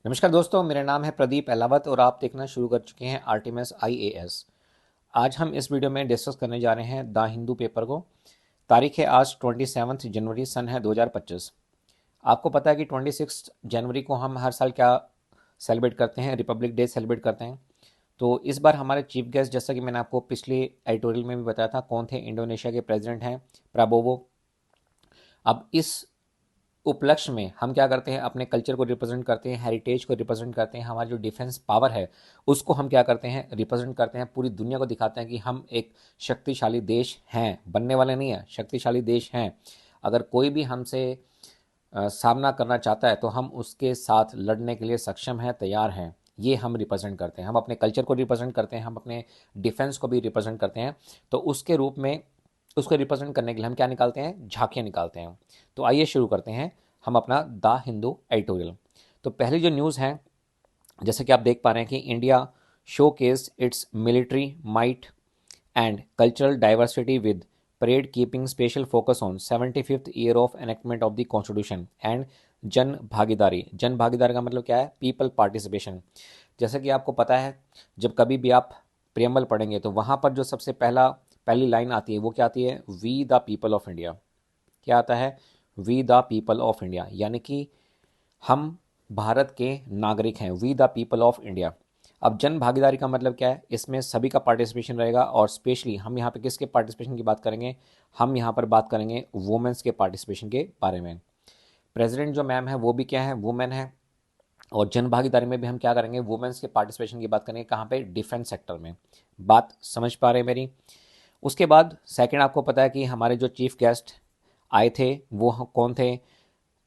नमस्कार दोस्तों, मेरा नाम है प्रदीप अहलावत और आप देखना शुरू कर चुके हैं आर्टिमस आईएएस। आज हम इस वीडियो में डिस्कस करने जा रहे हैं द हिंदू पेपर को। तारीख है आज 27 जनवरी, सन है 2025। आपको पता है कि 26 जनवरी को हम हर साल क्या सेलिब्रेट करते हैं? रिपब्लिक डे सेलिब्रेट करते हैं। तो इस बार हमारे चीफ गेस्ट, जैसा कि मैंने आपको पिछले एडिटोरियल में भी बताया था, कौन थे? इंडोनेशिया के प्रेसिडेंट हैं प्राबोवो। अब इस उपलक्ष्य में हम क्या करते हैं? अपने कल्चर को रिप्रेजेंट करते हैं, हेरिटेज को रिप्रेजेंट करते हैं, हमारी जो डिफेंस पावर है उसको हम क्या करते हैं? रिप्रेजेंट करते हैं। पूरी दुनिया को दिखाते हैं कि हम एक शक्तिशाली देश हैं, बनने वाले नहीं है, शक्तिशाली देश हैं। अगर कोई भी हमसे सामना करना चाहता है तो हम उसके साथ लड़ने के लिए सक्षम हैं, तैयार हैं। ये हम रिप्रेजेंट करते हैं। हम अपने कल्चर को रिप्रेजेंट करते हैं, हम अपने डिफेंस को भी रिप्रेजेंट करते हैं। तो उसके रूप में उसको रिप्रेजेंट करने के लिए हम क्या निकालते हैं? झांकियाँ निकालते हैं। तो आइए शुरू करते हैं हम अपना द हिंदू एडिटोरियल। तो पहली जो न्यूज़ है, जैसे कि आप देख पा रहे हैं कि India showcase it's military might and cultural diversity with parade keeping special focus on 75th year of enactment of the constitution and जन भागीदारी का मतलब क्या है? People participation. जैसा कि आपको पता है, जब कभी भी आप प्रियम्बल पढ़ेंगे तो वहाँ पर जो सबसे पहली लाइन आती है वो क्या आती है? We the people of India. क्या आता है? We the people of India, यानी कि हम भारत के नागरिक हैं। We the people of India. अब जन भागीदारी का मतलब क्या है? इसमें सभी का पार्टिसिपेशन रहेगा और स्पेशली हम यहाँ पे किसके पार्टिसिपेशन की बात करेंगे? हम यहाँ पर बात करेंगे वुमेन्स के पार्टिसिपेशन के बारे में। प्रेसिडेंट जो मैम है वो भी क्या है? वुमेन है। और जन भागीदारी में भी हम क्या करेंगे? वुमेन्स के पार्टिसिपेशन की बात करेंगे। कहाँ पे? डिफेंस सेक्टर में। बात समझ पा रहे हैं मेरी? उसके बाद सेकंड, आपको पता है कि हमारे जो चीफ गेस्ट आए थे वो कौन थे?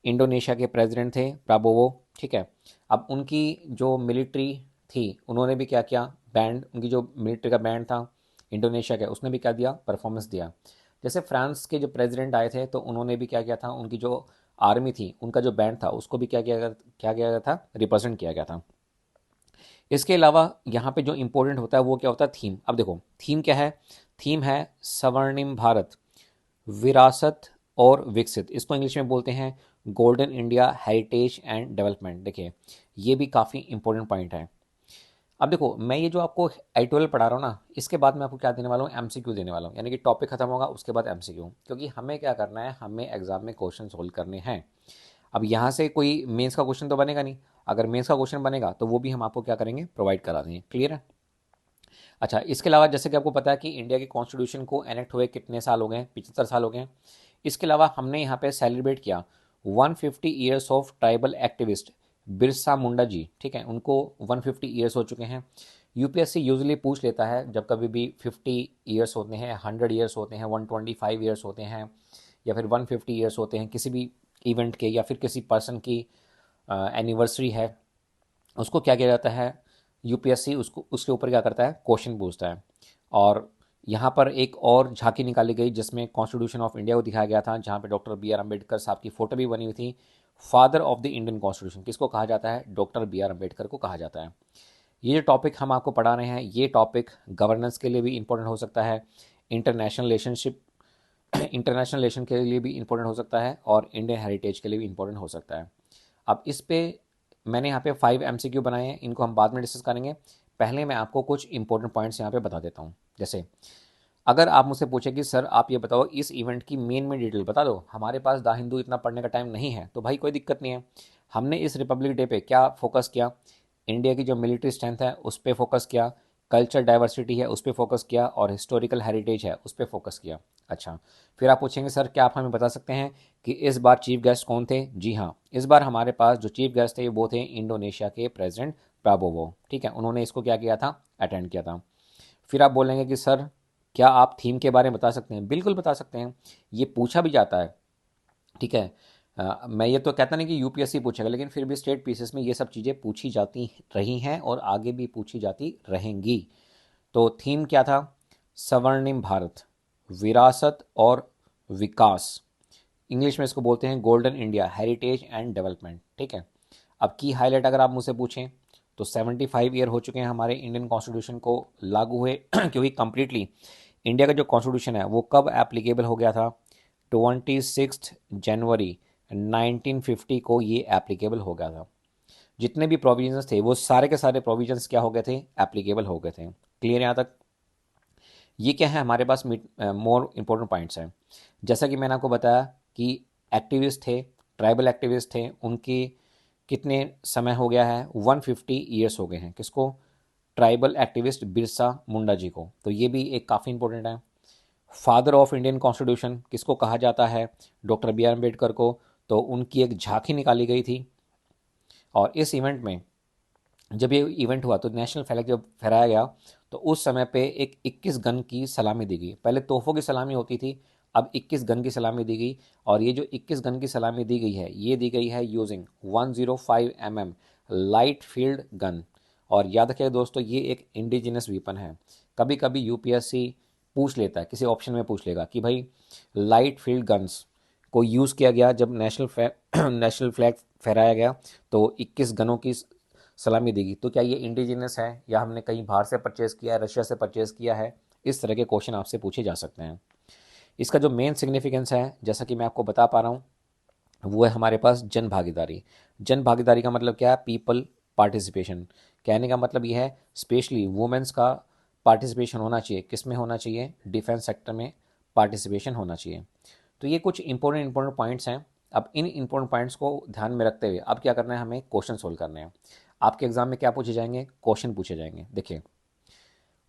इंडोनेशिया के प्रेसिडेंट थे प्राबोवो। ठीक है। अब उनकी जो मिलिट्री थी उन्होंने भी क्या किया? बैंड, उनकी जो मिलिट्री का बैंड था इंडोनेशिया का, उसने भी क्या दिया? परफॉर्मेंस दिया। जैसे फ्रांस के जो प्रेसिडेंट आए थे तो उन्होंने भी क्या किया था? उनकी जो आर्मी थी, उनका जो बैंड था, उसको भी क्या किया गया था? रिप्रेजेंट किया गया था। इसके अलावा यहाँ पे जो इंपॉर्टेंट होता है वो क्या होता है? थीम। अब देखो थीम क्या है? थीम है स्वर्णिम भारत, विरासत और विकसित। इसको इंग्लिश में बोलते हैं golden India heritage and development. देखिए ये भी काफ़ी इंपॉर्टेंट पॉइंट है। अब देखो, मैं ये जो आपको एडिटोरियल पढ़ा रहा हूँ ना, इसके बाद मैं आपको क्या देने वाला हूँ? एमसीक्यू देने वाला हूँ। यानी कि टॉपिक खत्म होगा उसके बाद एमसीक्यू, क्योंकि हमें क्या करना है? हमें एग्जाम में क्वेश्चन सोल्व करने हैं। अब यहाँ से कोई मेंस का क्वेश्चन तो बनेगा नहीं। अगर मेंस का क्वेश्चन बनेगा तो वो भी हम आपको क्या करेंगे? प्रोवाइड करा देंगे। क्लियर है? अच्छा, इसके अलावा जैसे कि आपको पता है कि इंडिया के कॉन्स्टिट्यूशन को एनेक्ट हुए कितने साल हो गए? 75 साल हो गए। इसके अलावा हमने यहाँ पे सेलिब्रेट किया 150 years of tribal activist Birsa Munda ji. ठीक है, उनको 150 ईयर्स हो चुके हैं। यूपीएससी यूजली पूछ लेता है जब कभी भी 50 ईयर्स होते हैं, 100 ईयर्स होते हैं, 125 ईयर्स होते हैं, या फिर 150 ईयर्स होते हैं किसी भी इवेंट के, या फिर किसी पर्सन की एनिवर्सरी है, उसको क्या किया जाता है? यूपीएससी उसको उसके ऊपर क्या करता है? क्वेश्चन पूछता है। और यहाँ पर एक और झांकी निकाली गई जिसमें कॉन्स्टिट्यूशन ऑफ इंडिया को दिखाया गया था, जहाँ पे डॉक्टर बी आर अम्बेडकर साहब की फोटो भी बनी हुई थी। Father of the Indian constitution किसको कहा जाता है? डॉक्टर बी आर अम्बेडकर को कहा जाता है। ये जो टॉपिक हम आपको पढ़ा रहे हैं, ये टॉपिक गवर्नेंस के लिए भी इंपॉर्टेंट हो सकता है, इंटरनेशनल रिलेशनशिप इंटरनेशनल रिलेशन के लिए भी इंपॉर्टेंट हो सकता है, और इंडियन हेरिटेज के लिए भी इंपॉर्टेंट हो सकता है। अब इस पे मैंने यहाँ पे 5 एमसीक्यू बनाए हैं, इनको हम बाद में डिस्कस करेंगे। पहले मैं आपको कुछ इंपॉर्टेंट पॉइंट्स यहाँ पे बता देता हूँ। जैसे अगर आप मुझसे पूछे कि सर आप ये बताओ इस इवेंट की मेन डिटेल बता दो, हमारे पास द हिंदू इतना पढ़ने का टाइम नहीं है, तो भाई कोई दिक्कत नहीं है। हमने इस रिपब्लिक डे पे क्या फोकस किया? इंडिया की जो मिलिट्री स्ट्रेंथ है उस पर फोकस किया, कल्चर डाइवर्सिटी है उस पर फोकस किया, और हिस्टोरिकल हेरिटेज है उस पर फोकस किया। अच्छा, फिर आप पूछेंगे सर क्या आप हमें बता सकते हैं कि इस बार चीफ गेस्ट कौन थे? जी हाँ, इस बार हमारे पास जो चीफ गेस्ट थे वो थे इंडोनेशिया के प्रेसिडेंट प्राबोवो। ठीक है, उन्होंने इसको क्या किया था? अटेंड किया था। फिर आप बोलेंगे कि सर क्या आप थीम के बारे में बता सकते हैं? बिल्कुल बता सकते हैं, ये पूछा भी जाता है। ठीक है। मैं ये तो कहता नहीं कि यूपीएससी पूछेगा, लेकिन फिर भी स्टेट पीसेस में ये सब चीज़ें पूछी जाती रही हैं और आगे भी पूछी जाती रहेंगी। तो थीम क्या था? स्वर्णिम भारत, विरासत और विकास। इंग्लिश में इसको बोलते हैं golden India heritage and development. ठीक है। अब की हाईलाइट अगर आप मुझसे पूछें तो 75 ईयर हो चुके हैं हमारे इंडियन कॉन्स्टिट्यूशन को लागू हुए क्योंकि कंप्लीटली इंडिया का जो कॉन्स्टिट्यूशन है वो कब एप्लीकेबल हो गया था? 26 जनवरी 1950 को ये एप्लीकेबल हो गया था। जितने भी प्रोविजंस थे वो सारे के सारे प्रोविजंस क्या हो गए थे, एप्लीकेबल हो गए थे। क्लियर यहाँ तक? ये क्या है हमारे पास मोर इम्पोर्टेंट पॉइंट्स हैं। जैसा कि मैंने आपको बताया कि एक्टिविस्ट थे, ट्राइबल एक्टिविस्ट थे, उनके कितने समय हो गया है, 150 ईयर्स हो गए हैं। किसको? ट्राइबल एक्टिविस्ट बिरसा मुंडा जी को। तो ये भी एक काफ़ी इंपॉर्टेंट है। फादर ऑफ इंडियन कॉन्स्टिट्यूशन किसको कहा जाता है? डॉक्टर बी आर अम्बेडकर को। तो उनकी एक झांकी निकाली गई थी, और इस इवेंट में, जब ये इवेंट हुआ तो नेशनल फ्लैग जब फहराया गया, तो उस समय पे एक 21 गन की सलामी दी गई। पहले तोहफों की सलामी होती थी, अब 21 गन की सलामी दी गई। और ये जो 21 गन की सलामी दी गई है, ये दी गई है using 105 mm light field gun. और याद रखिएगा दोस्तों, ये एक इंडिजिनस वेपन है। कभी कभी यूपीएससी पूछ लेता है, किसी ऑप्शन में पूछ लेगा कि भाई लाइट फील्ड गन्स को यूज़ किया गया जब नेशनल फ्लैग फहराया गया, तो 21 गनों की सलामी देगी, तो क्या ये इंडिजिनस है या हमने कहीं बाहर से परचेज किया है, रशिया से परचेज किया है? इस तरह के क्वेश्चन आपसे पूछे जा सकते हैं। इसका जो मेन सिग्निफिकेंस है, जैसा कि मैं आपको बता पा रहा हूँ, वो है हमारे पास जन भागीदारी। जन भागीदारी का मतलब क्या है? People participation. कहने का मतलब ये है स्पेशली वुमेन्स का पार्टिसिपेशन होना चाहिए। किस में होना चाहिए? डिफेंस सेक्टर में पार्टिसिपेशन होना चाहिए। तो ये कुछ इंपॉर्टेंट पॉइंट्स हैं। अब इन इंपॉर्टेंट पॉइंट्स को ध्यान में रखते हुए अब क्या करना है, हमें क्वेश्चन सोल्व करने हैं। आपके एग्जाम में क्या पूछे जाएंगे? क्वेश्चन पूछे जाएंगे। देखिए,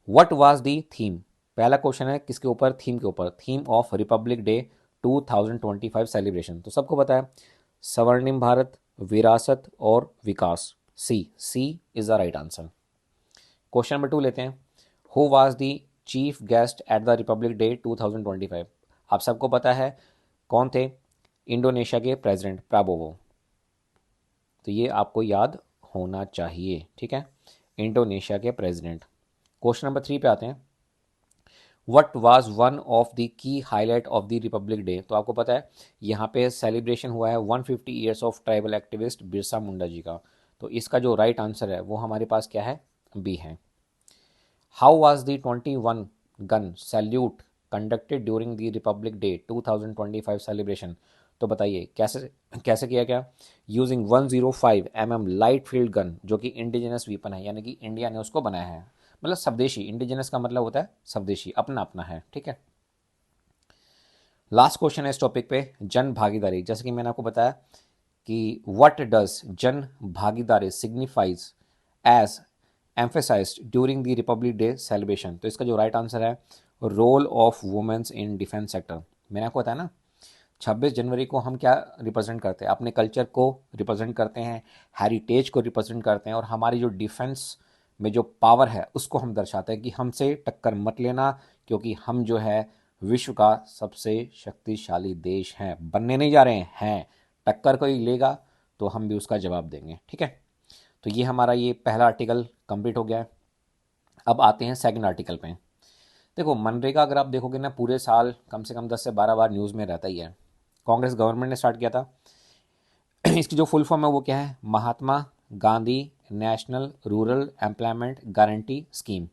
व्हाट वाज दी थीम। पहला क्वेश्चन है किसके ऊपर? थीम के ऊपर। Theme of republic day 2025 celebration. तो सबको पता है, स्वर्णिम भारत, विरासत और विकास। C C is the right answer. Question number 2 लेते हैं। Who was the chief guest at the Republic day 2025। आप सबको पता है कौन थे? इंडोनेशिया के प्रेसिडेंट प्राबोवो। तो ये आपको याद होना चाहिए, ठीक है, इंडोनेशिया के प्रेसिडेंट। क्वेश्चन नंबर 3 पे आते हैं। What was one of the key highlight of the Republic day. तो आपको पता है यहाँ पे सेलिब्रेशन हुआ है 150 years of tribal activist Birsa Munda ji का। तो इसका जो राइट आंसर है वो हमारे पास क्या है? बी है। How was the 21 gun salute conducted during the Republic day 2025 celebration. तो बताइए कैसे कैसे किया गया? Using 105 mm light field gun, जो कि इंडिजिनस वीपन है, यानी कि इंडिया ने उसको बनाया है। मतलब स्वदेशी। इंडिजिनस का मतलब होता है स्वदेशी, अपना अपना है, ठीक है। लास्ट क्वेश्चन है इस टॉपिक पे, जन भागीदारी। जैसे कि मैंने आपको बताया कि what does Jan Bhagidari signify as emphasized during the Republic Day celebration. तो इसका जो राइट आंसर है, role of womens in defence sector. मैंने आपको बताया ना, 26 जनवरी को हम क्या रिप्रेजेंट करते हैं? अपने कल्चर को रिप्रेजेंट करते हैं, हेरिटेज को रिप्रेजेंट करते हैं, और हमारी जो डिफेंस में जो पावर है उसको हम दर्शाते हैं कि हमसे टक्कर मत लेना, क्योंकि हम जो है विश्व का सबसे शक्तिशाली देश हैं। बनने नहीं जा रहे हैं, टक्कर कोई लेगा तो हम भी उसका जवाब देंगे, ठीक है। तो ये हमारा ये पहला आर्टिकल कंप्लीट हो गया है। अब आते हैं सेकंड आर्टिकल पे। देखो, मनरेगा अगर आप देखोगे ना, पूरे साल कम से कम 10 से 12 बार न्यूज़ में रहता ही है। कांग्रेस गवर्नमेंट ने स्टार्ट किया था। इसकी जो फुल फॉर्म है वो क्या है? Mahatma Gandhi national rural employment guarantee scheme.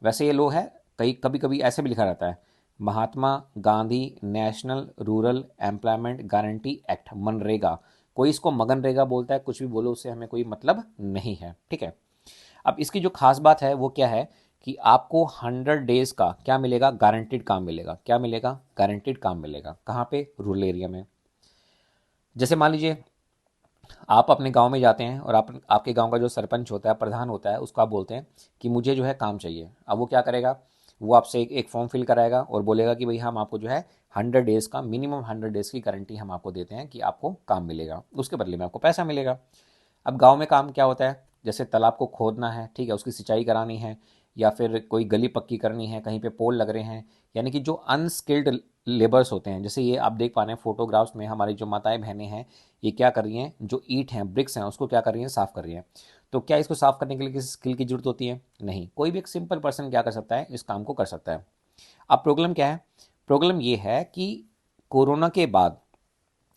वैसे ये लो है, कई कभी कभी ऐसे भी लिखा रहता है, Mahatma Gandhi national rural employment guarantee act, MNREGA. कोई इसको मगनरेगा बोलता है, कुछ भी बोलो, उससे हमें कोई मतलब नहीं है, ठीक है। अब इसकी जो खास बात है वो क्या है कि आपको 100 डेज का क्या मिलेगा? गारंटीड काम मिलेगा। क्या मिलेगा? गारंटीड काम मिलेगा। कहाँ पे? रूरल एरिया में। जैसे मान लीजिए आप अपने गांव में जाते हैं, और आपके गांव का जो सरपंच होता है, प्रधान होता है, उसको आप बोलते हैं कि मुझे जो है काम चाहिए। अब वो क्या करेगा? वो आपसे एक फॉर्म फिल कराएगा और बोलेगा कि भाई हम आपको जो है 100 डेज का, मिनिमम 100 डेज की गारंटी हम आपको देते हैं कि आपको काम मिलेगा, उसके बदले में आपको पैसा मिलेगा। अब गांव में काम क्या होता है? जैसे तालाब को खोदना है, ठीक है, उसकी सिंचाई करानी है, या फिर कोई गली पक्की करनी है, कहीं पे पोल लग रहे हैं, यानी कि जो अनस्किल्ड लेबर्स होते हैं। जैसे ये आप देख पा रहे हैं फोटोग्राफ्स में, हमारी जो माताएं बहनें हैं, ये क्या कर रही हैं? जो ईंट हैं, ब्रिक्स हैं, उसको क्या कर रही हैं? साफ कर रही हैं। तो क्या इसको साफ करने के लिए किसी स्किल की जरूरत होती है? नहीं, कोई भी एक सिंपल पर्सन क्या कर सकता है? इस काम को कर सकता है। अब प्रॉब्लम क्या है? प्रॉब्लम ये है कि कोरोना के बाद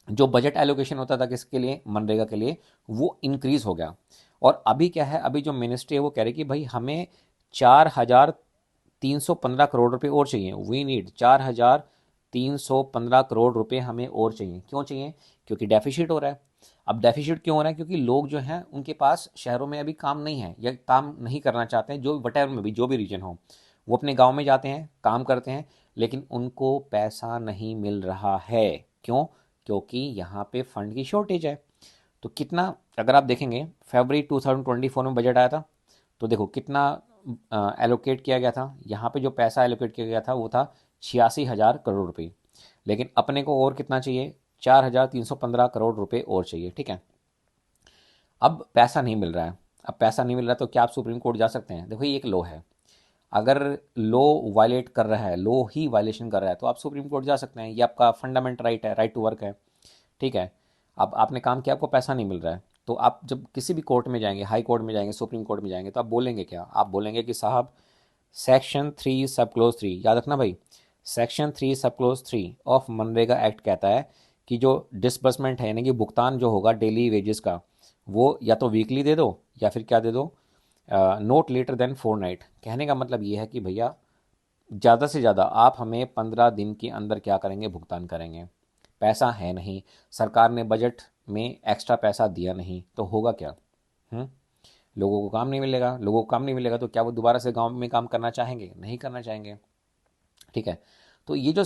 जो बजट एलोकेशन होता था किसके लिए? मनरेगा के लिए, वो इंक्रीज हो गया। और अभी क्या है? अभी जो मिनिस्ट्री है वो कह रही कि भाई हमें 4,315 करोड़ रुपए और चाहिए। वी नीड 4,315 करोड़ रुपए हमें और चाहिए। क्यों चाहिए? क्योंकि डेफिसिट हो रहा है। अब डेफिसिट क्यों हो रहा है? क्योंकि लोग जो हैं उनके पास शहरों में अभी काम नहीं है या काम नहीं करना चाहते हैं, जो वटेवर में भी जो भी रीजन हो, वो अपने गांव में जाते हैं, काम करते हैं, लेकिन उनको पैसा नहीं मिल रहा है। क्यों? क्योंकि यहाँ पे फंड की शॉर्टेज है। तो कितना, अगर आप देखेंगे फरवरी 2024 में बजट आया था, तो देखो कितना एलोकेट किया गया था। यहाँ पे जो पैसा एलोकेट किया गया था वो था 86,000 करोड़ रुपए, लेकिन अपने को और कितना चाहिए? 4,315 करोड़ रुपए और चाहिए। ठीक है, अब पैसा नहीं मिल रहा है। अब पैसा नहीं मिल रहा है तो क्या आप सुप्रीम कोर्ट जा सकते हैं? देखो ये एक लॉ है, अगर लॉ वायलेट कर रहा है, लॉ ही वायलेशन कर रहा है, तो आप सुप्रीम कोर्ट जा सकते हैं। ये आपका फंडामेंटल राइट है, राइट टू वर्क है। ठीक है, अब आपने काम किया, आपको पैसा नहीं मिल रहा है, तो आप जब किसी भी कोर्ट में जाएंगे, हाई कोर्ट में जाएंगे, सुप्रीम कोर्ट में जाएंगे, तो आप बोलेंगे क्या? आप बोलेंगे कि साहब सेक्शन 3 सब क्लोज 3, याद रखना भाई, सेक्शन 3 सब क्लोज 3 ऑफ मनरेगा एक्ट कहता है कि जो डिसबर्समेंट है, यानी कि भुगतान जो होगा डेली वेजेस का, वो या तो वीकली दे दो या फिर क्या दे दो, नोट लेटर देन 4 नाइट। कहने का मतलब ये है कि भैया ज़्यादा से ज़्यादा आप हमें 15 दिन के अंदर क्या करेंगे? भुगतान करेंगे। पैसा है नहीं, सरकार ने बजट में एक्स्ट्रा पैसा दिया नहीं, तो होगा क्या? हम्म लोगों को काम नहीं मिलेगा। लोगों को काम नहीं मिलेगा तो क्या वो दोबारा से गांव में काम करना चाहेंगे? नहीं करना चाहेंगे। ठीक है, तो ये जो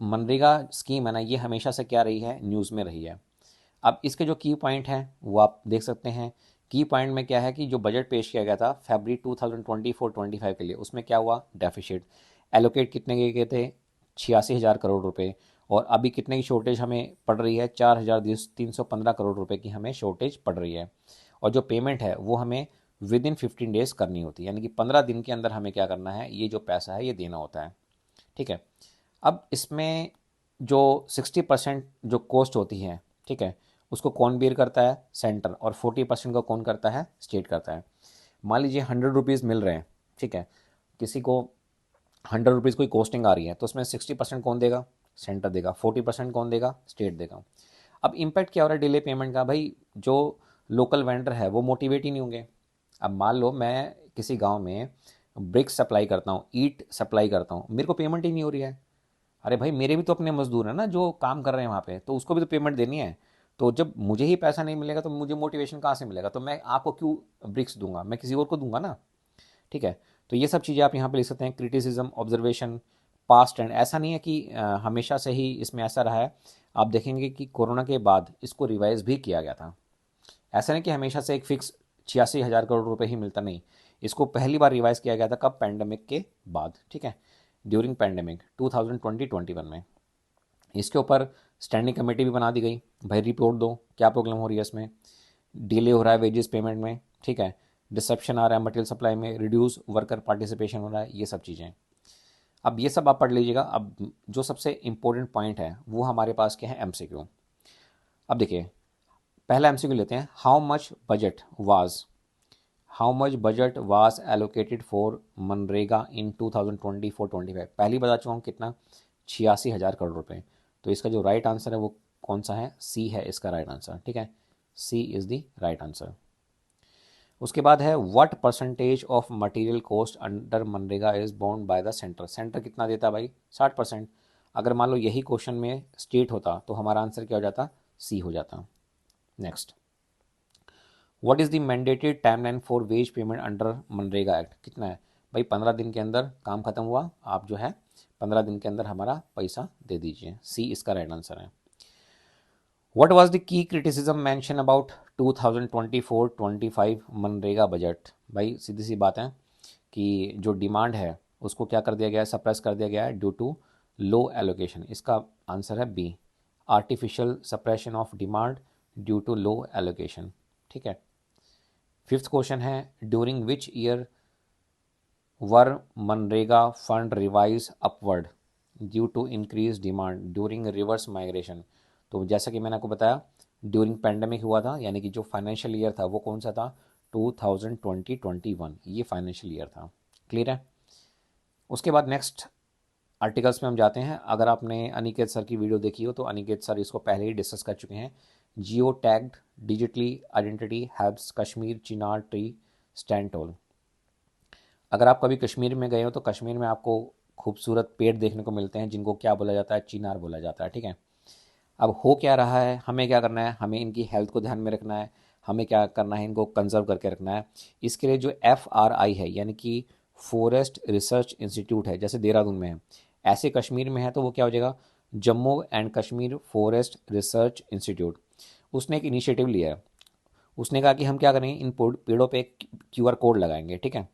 मनरेगा स्कीम है ना, ये हमेशा से क्या रही है? न्यूज़ में रही है। अब इसके जो की पॉइंट हैं वो आप देख सकते हैं। की पॉइंट में क्या है कि जो बजट पेश किया गया था फरवरी 2024-25 के लिए, उसमें क्या हुआ? डेफिसिट एलोकेट कितने के गए थे? 86,000 करोड़ रुपए। और अभी कितने की शॉर्टेज हमें पड़ रही है? 4,315 करोड़ रुपए की हमें शॉर्टेज पड़ रही है। और जो पेमेंट है वो हमें विद इन 15 डेज करनी होती है, यानी कि 15 दिन के अंदर हमें क्या करना है? ये जो पैसा है ये देना होता है। ठीक है, अब इसमें जो 60% जो कॉस्ट होती है, ठीक है, उसको कौन बेयर करता है? सेंटर। और 40% का कौन करता है? स्टेट करता है। मान लीजिए 100 रुपीज़ मिल रहे हैं, ठीक है, किसी को 100 रुपीज़ कोई कॉस्टिंग आ रही है, तो उसमें 60% कौन देगा? सेंटर देगा। 40% कौन देगा? स्टेट देगा। अब इम्पैक्ट क्या हो रहा है डिले पेमेंट का? भाई जो लोकल वेंडर है वो मोटिवेट ही नहीं होंगे। अब मान लो मैं किसी गांव में ब्रिक्स सप्लाई करता हूँ, ईट सप्लाई करता हूँ, मेरे को पेमेंट ही नहीं हो रही है। अरे भाई मेरे भी तो अपने मजदूर हैं ना जो काम कर रहे हैं वहाँ पे, तो उसको भी तो पेमेंट देनी है। तो जब मुझे ही पैसा नहीं मिलेगा तो मुझे मोटिवेशन कहाँ से मिलेगा? तो मैं आपको क्यों ब्रिक्स दूंगा? मैं किसी और को दूंगा ना। ठीक है, तो ये सब चीज़ें आप यहाँ पे लिख सकते हैं। Criticism, observation, past trend. ऐसा नहीं है कि हमेशा से ही इसमें ऐसा रहा है। आप देखेंगे कि कोरोना के बाद इसको रिवाइज भी किया गया था। ऐसा नहीं कि हमेशा से एक फिक्स 86,000 करोड़ रुपए ही मिलता, नहीं। इसको पहली बार रिवाइज किया गया था कब? पैंडमिक के बाद। ठीक है, ड्यूरिंग पैंडमिक 2020-21 में। इसके ऊपर स्टैंडिंग कमेटी भी बना दी गई, भाई रिपोर्ट दो क्या प्रॉब्लम हो रही है इसमें। डिले हो रहा है वेजेस पेमेंट में, ठीक है, डिसरप्शन आ रहा है मटेरियल सप्लाई में, रिड्यूस वर्कर पार्टिसिपेशन हो रहा है, ये सब चीज़ें। अब ये सब आप पढ़ लीजिएगा। अब जो सबसे इंपॉर्टेंट पॉइंट है वो हमारे पास क्या है? एमसीक्यू। अब देखिए, पहला एमसीक्यू लेते हैं। How much budget was allocated for MNREGA in 2024-25? पहली बता चुका हूँ कितना? 86,000 करोड़ रुपए। तो इसका जो राइट आंसर है वो कौन सा है? सी है इसका राइट आंसर। ठीक है, C is the right answer. उसके बाद है what percentage of material cost under मनरेगा is borne by the centre? Centre कितना देता है भाई? 60%। अगर मान लो यही क्वेश्चन में स्टेट होता तो हमारा आंसर क्या हो जाता? सी हो जाता। Next, what is the mandated timeline for wage payment under मनरेगा एक्ट? कितना है भाई? 15 दिन के अंदर काम खत्म हुआ, आप जो है 15 दिन के अंदर हमारा पैसा दे दीजिए। सी इसका राइट आंसर है। What was the key criticism mention about 2024-25 MNREGA budget? भाई सीधी सी बात है कि जो डिमांड है उसको क्या कर दिया गया है? सप्रेस कर दिया गया है ड्यू टू लो एलोकेशन। इसका आंसर है B, artificial suppression of demand due to low allocation. ठीक है, फिफ्थ क्वेश्चन है ड्यूरिंग विच ईयर वर मनरेगा fund revise upward due to increase demand during reverse migration? तो जैसा कि मैंने आपको बताया, ड्यूरिंग पैंडमिक हुआ था, यानी कि जो फाइनेंशियल ईयर था वो कौन सा था? 2020-21, ये फाइनेंशियल ईयर था। क्लियर है? उसके बाद नेक्स्ट आर्टिकल्स में हम जाते हैं। अगर आपने अनिकेत सर की वीडियो देखी हो तो अनिकेत सर इसको पहले ही डिस्कस कर चुके हैं। Geo tagged digitally identity helps Kashmir chinar tree stand tall. अगर आप कभी कश्मीर में गए हो तो कश्मीर में आपको खूबसूरत पेड़ देखने को मिलते हैं जिनको क्या बोला जाता है? चिनार बोला जाता है। ठीक है, अब हो क्या रहा है, हमें क्या करना है, हमें इनकी हेल्थ को ध्यान में रखना है, हमें क्या करना है, इनको कंजर्व करके रखना है। इसके लिए जो FRI है यानी कि फॉरेस्ट रिसर्च इंस्टीट्यूट है, जैसे देहरादून में है, ऐसे कश्मीर में है तो वो क्या हो जाएगा, Jammu and Kashmir forest research institute. उसने एक इनिशिएटिव लिया है, उसने कहा कि हम क्या करेंगे, इन पेड़ों पे एक QR कोड लगाएंगे, ठीक है।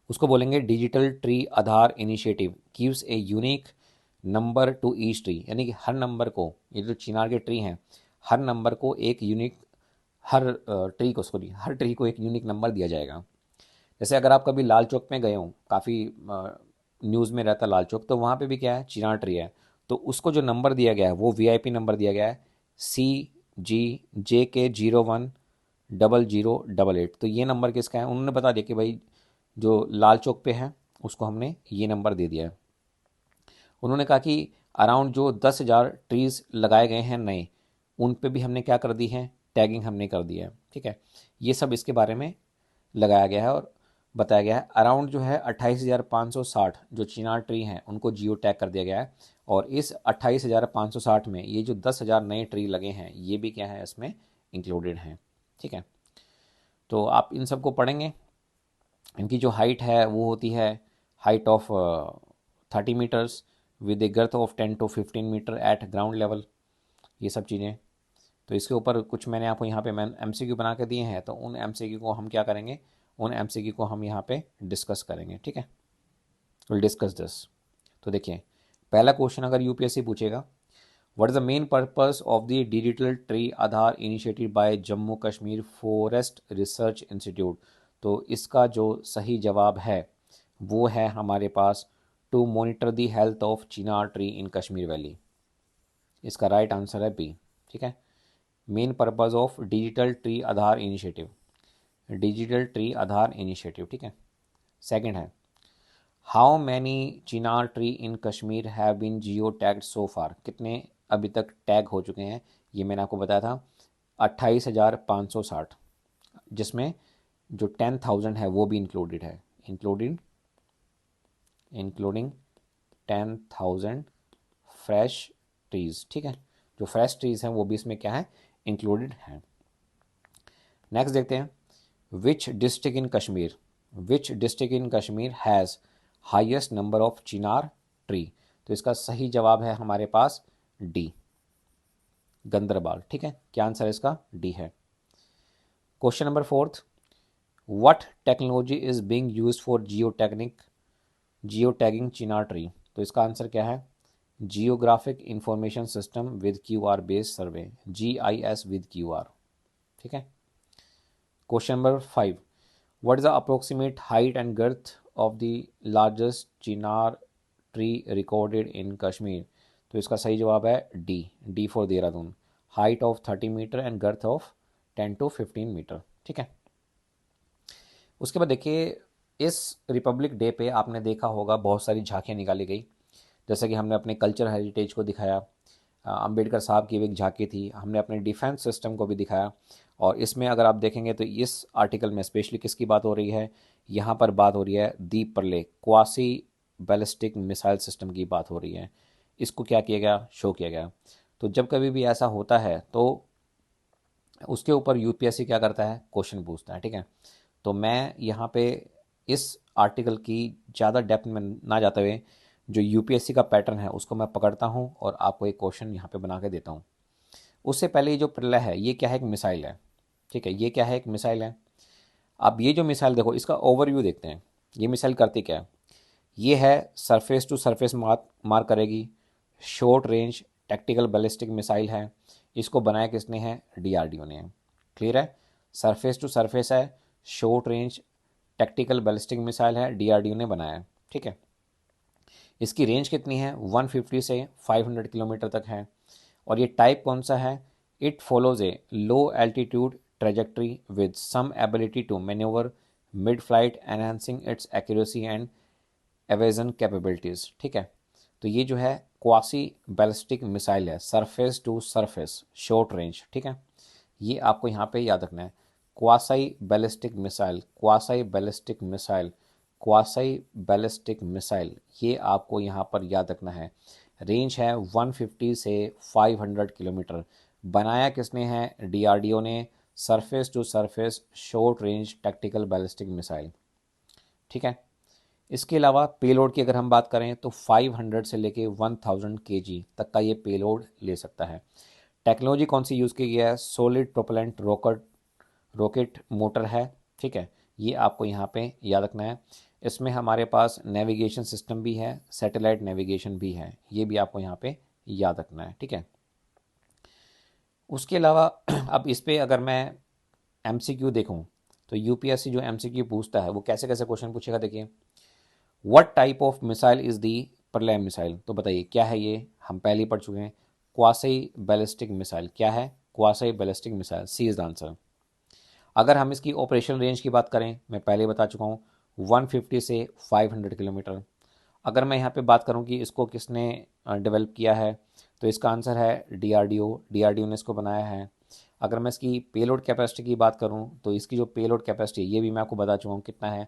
उसको बोलेंगे digital tree Aadhaar initiative gives a unique number two each tree, यानी कि हर नंबर को, ये जो चिनार के ट्री हैं, हर नंबर को एक यूनिक, हर ट्री को एक यूनिक नंबर दिया जाएगा। जैसे अगर आप कभी लाल चौक में गए हो, काफ़ी न्यूज़ में रहता लाल चौक, तो वहाँ पे भी क्या है, चिनार ट्री है। तो उसको जो नंबर दिया गया है वो VIP नंबर दिया गया है, CGJK010088। तो ये नंबर किसका है, उन्होंने बता दिया कि भाई जो लाल चौक पे है उसको हमने ये नंबर दे दिया है। उन्होंने कहा कि अराउंड जो 10,000 ट्रीज़ लगाए गए हैं नए, उन पे भी हमने क्या कर दी है, टैगिंग हमने कर दी है, ठीक है। ये सब इसके बारे में लगाया गया है और बताया गया है। अराउंड जो है 28,560 जो चिनार ट्री हैं उनको जियो टैग कर दिया गया है। और इस 28,560 में ये जो 10,000 नए ट्री लगे हैं ये भी क्या है, इसमें इंक्लूडेड हैं, ठीक है। तो आप इन सबको पढ़ेंगे। इनकी जो हाइट है वो होती है height of 30 metres with a girth of 10 to 15 metre at ground level, ये सब चीज़ें। तो इसके ऊपर कुछ मैंने आपको यहाँ पे MCQ बना के दिए हैं, तो उन MCQ को हम क्या करेंगे, उन MCQ को हम यहाँ पे डिस्कस करेंगे, ठीक है। Will discuss this. तो देखिए, पहला क्वेश्चन अगर UPSC पूछेगा, what is the main purpose of the digital tree Aadhaar initiative by Jammu Kashmir forest research institute, तो इसका जो सही जवाब है वो है हमारे पास to monitor the health of chinar tree in Kashmir valley. इसका राइट आंसर है बी, ठीक है। Main purpose of digital tree Aadhaar initiative, digital tree Aadhaar initiative, ठीक है। सेकंड है, how many chinar tree in Kashmir have been geo tagged so far, कितने अभी तक टैग हो चुके हैं, ये मैंने आपको बताया था 28,560, जिसमें जो 10,000 है वो भी इंक्लूडेड है, इंक्लूडिंग 10,000 फ्रेश ट्रीज, ठीक है। जो फ्रेश ट्रीज हैं वो भी इसमें क्या है, इंक्लूडेड हैं। नेक्स्ट देखते हैं, which district in Kashmir has highest number of chinar tree, तो इसका सही जवाब है हमारे पास डी, गंदरबाल, ठीक है। क्या आंसर है इसका, डी है। Question number fourth, what technology is being used for geo tagging chinar tree, तो इसका आंसर क्या है, geographic information system with QR based survey, GIS with QR, ठीक है। Question number 5, what is the approximate height and girth of the largest chinar tree recorded in Kashmir, तो इसका सही जवाब है D for Dehradun, height of 30 metre and girth of 10 to 15 metre, ठीक है। उसके बाद देखिए, इस रिपब्लिक डे पे आपने देखा होगा बहुत सारी झांकियाँ निकाली गई, जैसे कि हमने अपने कल्चर हेरिटेज को दिखाया, अंबेडकर साहब की भी एक झांकी थी, हमने अपने डिफेंस सिस्टम को भी दिखाया। और इसमें अगर आप देखेंगे तो इस आर्टिकल में स्पेशली किसकी बात हो रही है, यहाँ पर बात हो रही है दीप परले क्वासी बैलिस्टिक मिसाइल सिस्टम की बात हो रही है। इसको क्या किया गया, शो किया गया। तो जब कभी भी ऐसा होता है तो उसके ऊपर UPSC क्या करता है, क्वेश्चन पूछता है, ठीक है। तो मैं यहाँ पे इस आर्टिकल की ज़्यादा डेप्थ में ना जाते हुए जो UPSC का पैटर्न है उसको मैं पकड़ता हूँ और आपको एक क्वेश्चन यहाँ पे बना के देता हूँ। उससे पहले ये जो प्रलय है ये क्या है, एक मिसाइल है, ठीक है। ये क्या है, एक मिसाइल है। अब ये जो मिसाइल देखो, इसका ओवरव्यू देखते हैं, ये मिसाइल करती क्या है। ये है सरफेस टू सरफेस मार करेगी, short range tactical ballistic missile है। इसको बनाया किसने है, DRDO ने। क्लियर है, सरफेस टू सरफेस है, short range tactical ballistic missile है, DRDO ने बनाया है, ठीक है। इसकी रेंज कितनी है, 150 से 500 किलोमीटर तक है। और ये टाइप कौन सा है, it follows a low altitude trajectory with some ability to manoeuvre mid flight enhancing its accuracy and evasion capabilities, ठीक है। तो ये जो है क्वासी बैलिस्टिक मिसाइल है, surface to surface short range, ठीक है। ये आपको यहाँ पे याद रखना है, quasi ballistic missile, quasi ballistic missile, quasi ballistic missile, ये आपको यहाँ पर याद रखना है। रेंज है 150 से 500 किलोमीटर। बनाया किसने है? डीआरडीओ ने। Surface to surface short range tactical ballistic missile. ठीक है। इसके अलावा पेलोड की अगर हम बात करें तो 500 से लेके 1000 केजी तक का ये पेलोड ले सकता है। टेक्नोलॉजी कौन सी यूज़ की गई है? सॉलिड प्रोपेलेंट रॉकेट मोटर है। ठीक है, ये आपको यहाँ पे याद रखना है। इसमें हमारे पास नेविगेशन सिस्टम भी है, सैटेलाइट नेविगेशन भी है, ये भी आपको यहाँ पे याद रखना है। ठीक है। उसके अलावा अब इस पे अगर मैं एमसीक्यू देखूं तो यूपीएससी जो एमसीक्यू पूछता है वो कैसे कैसे क्वेश्चन पूछेगा। देखिए, what type of missile is the प्रलय मिसाइल, तो बताइए क्या है ये? हम पहले ही पढ़ चुके हैं। Quasi ballistic missile. क्या है? Quasi ballistic missile, C is the answer. अगर हम इसकी ऑपरेशन रेंज की बात करें, मैं पहले बता चुका हूँ 150 से 500 किलोमीटर। अगर मैं यहाँ पे बात करूँ कि इसको किसने डेवलप किया है, तो इसका आंसर है डीआरडीओ। डीआरडीओ ने इसको बनाया है। अगर मैं इसकी पेलोड कैपेसिटी की बात करूँ तो इसकी जो पेलोड कैपेसिटी ये भी मैं आपको बता चुका हूँ कितना है,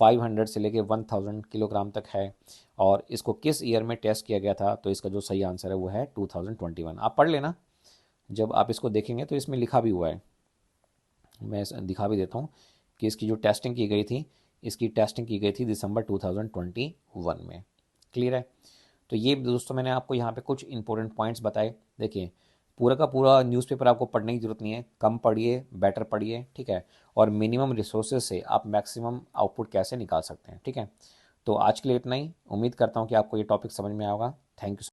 500 से लेके 1000 किलोग्राम तक है। और इसको किस ईयर में टेस्ट किया गया था, तो इसका जो सही आंसर है वो है 2021। आप पढ़ लेना, जब आप इसको देखेंगे तो इसमें लिखा भी हुआ है। मैं दिखा भी देता हूँ कि इसकी जो टेस्टिंग की गई थी, इसकी टेस्टिंग की गई थी दिसंबर 2021 में। क्लियर है? तो ये दोस्तों मैंने आपको यहाँ पे कुछ इंपॉर्टेंट पॉइंट्स बताए। देखिए, पूरा का पूरा न्यूज़पेपर आपको पढ़ने की ज़रूरत नहीं है, कम पढ़िए बेटर पढ़िए। ठीक है, और मिनिमम रिसोर्सेज से आप मैक्सिमम आउटपुट कैसे निकाल सकते हैं। ठीक है, तो आज के लिए इतना ही। उम्मीद करता हूँ कि आपको ये टॉपिक समझ में आएगा। Thank you.